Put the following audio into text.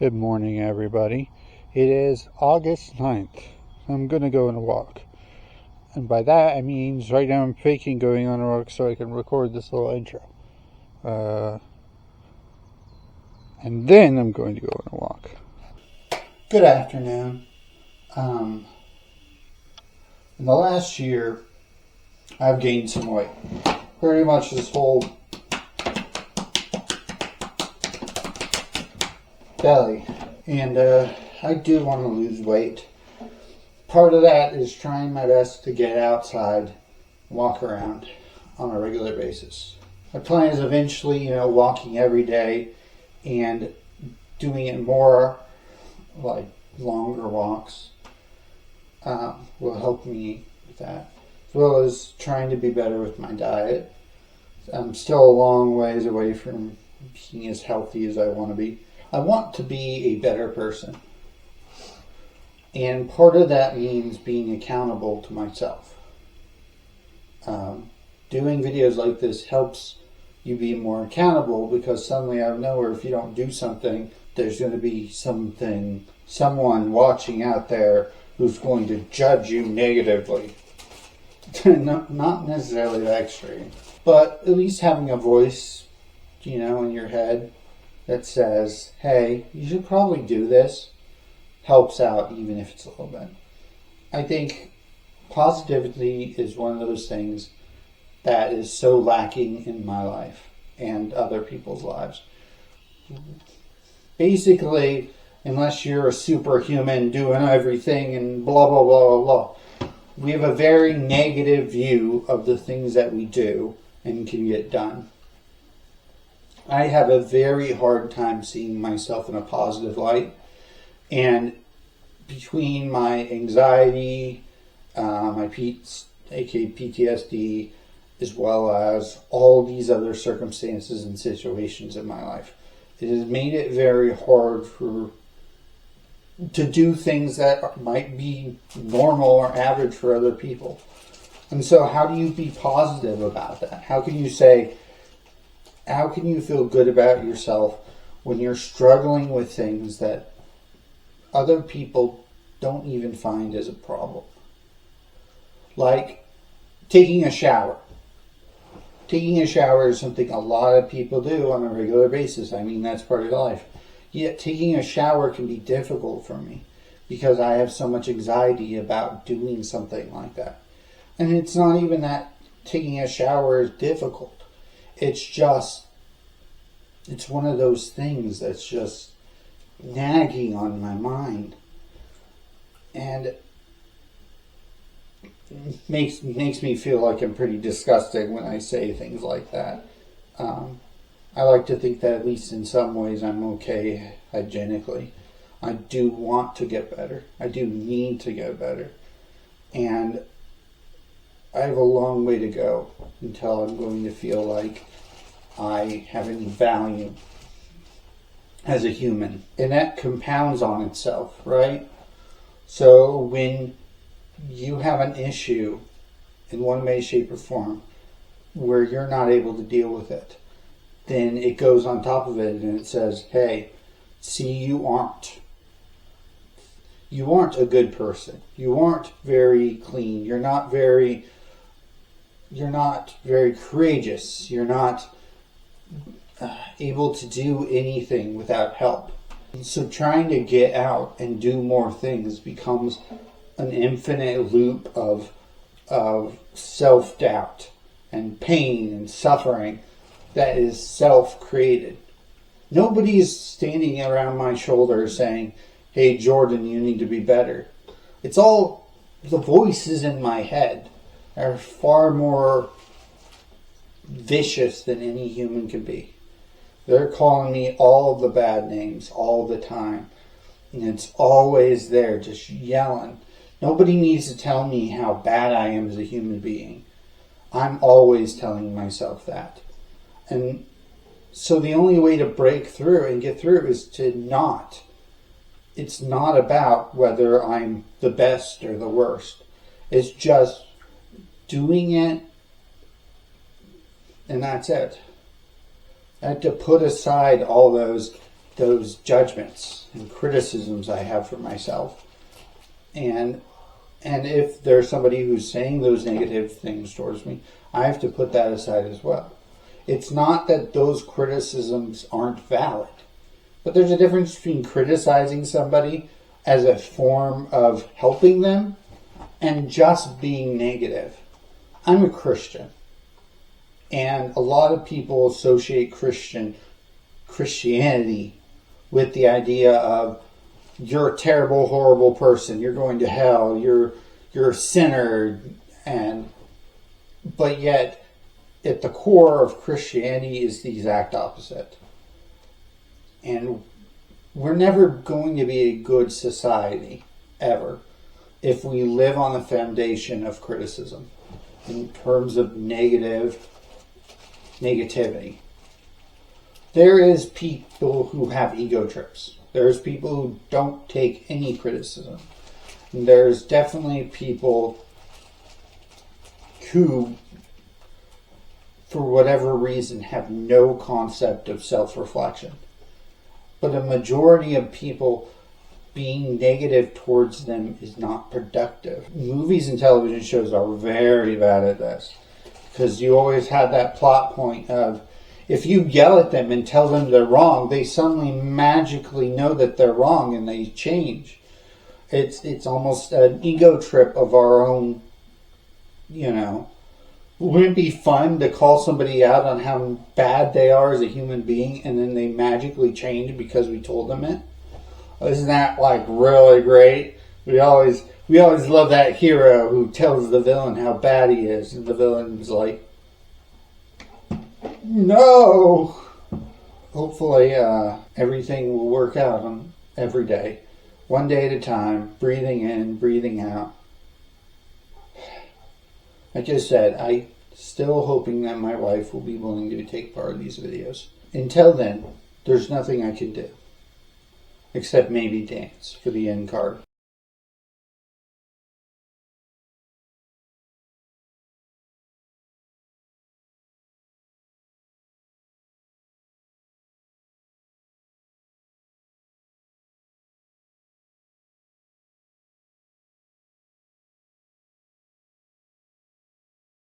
Good morning, everybody. It is August 9th. I'm going to go on a walk. And by that, I mean right now I'm faking going on a walk so I can record this little intro. And then I'm going to go on a walk. Good afternoon. In the last year, I've gained some weight. Pretty much this whole belly. And I do want to lose weight. Part of that is trying my best to get outside, walk around on a regular basis. My plan is eventually, walking every day and doing it more like longer walks will help me with that. As well as trying to be better with my diet. I'm still a long ways away from being as healthy as I want to be. I want to be a better person. And part of that means being accountable to myself. Doing videos like this helps you be more accountable because suddenly out of nowhere, if you don't do something, there's going to be someone watching out there who's going to judge you negatively. Not necessarily that extreme, but at least having a voice, in your head that says, hey, you should probably do this, helps out even if it's a little bit. I think positivity is one of those things that is so lacking in my life and other people's lives. Basically, unless you're a superhuman doing everything and blah, blah, blah, blah, blah, we have a very negative view of the things that we do and can get done. I have a very hard time seeing myself in a positive light. And between my anxiety, my aka PTSD, as well as all these other circumstances and situations in my life, it has made it very hard to do things that might be normal or average for other people. And so how do you be positive about that? How can you feel good about yourself when you're struggling with things that other people don't even find as a problem? Like taking a shower. Taking a shower is something a lot of people do on a regular basis. I mean, that's part of life. Yet taking a shower can be difficult for me because I have so much anxiety about doing something like that. And it's not even that taking a shower is difficult. It's one of those things that's just nagging on my mind. And it makes me feel like I'm pretty disgusting when I say things like that. I like to think that at least in some ways I'm okay hygienically. I do want to get better. I do need to get better. And I have a long way to go until I'm going to feel like I have any value as a human. And that compounds on itself, right? So when you have an issue in one way, shape, or form where you're not able to deal with it, then it goes on top of it and it says, hey, see, you aren't a good person. You aren't very clean. You're not very courageous. You're not able to do anything without help. So trying to get out and do more things becomes an infinite loop of self-doubt and pain and suffering that is self-created. Nobody is standing around my shoulder saying, hey, Jordan, you need to be better. It's all the voices in my head are far more vicious than any human can be. They're calling me all the bad names all the time. And it's always there, just yelling. Nobody needs to tell me how bad I am as a human being. I'm always telling myself that. And so the only way to break through and get through is to not. It's not about whether I'm the best or the worst. It's just doing it, and that's it. I had to put aside all those those judgments and criticisms I have for myself. And if there's somebody who's saying those negative things towards me, I have to put that aside as well. It's not that those criticisms aren't valid, but there's a difference between criticizing somebody as a form of helping them and just being negative. I'm a Christian, and a lot of people associate Christianity with the idea of you're a terrible, horrible person, you're going to hell, you're a sinner, but yet at the core of Christianity is the exact opposite. And we're never going to be a good society, ever, if we live on the foundation of criticism in terms of negativity. There is people who have ego trips. There's people who don't take any criticism. And there's definitely people who, for whatever reason, have no concept of self-reflection. But a majority of people being negative towards them is not productive. Movies and television shows are very bad at this, because you always have that plot point of, if you yell at them and tell them they're wrong, they suddenly magically know that they're wrong and they change. It's almost an ego trip of our own, Wouldn't it be fun to call somebody out on how bad they are as a human being and then they magically change because we told them it? Isn't that really great? We always love that hero who tells the villain how bad he is, and the villain's like, no. Hopefully everything will work out on every day, one day at a time, breathing in, breathing out. Like I said, I still hoping that my wife will be willing to take part in these videos. Until then, there's nothing I can do except maybe dance for the end card.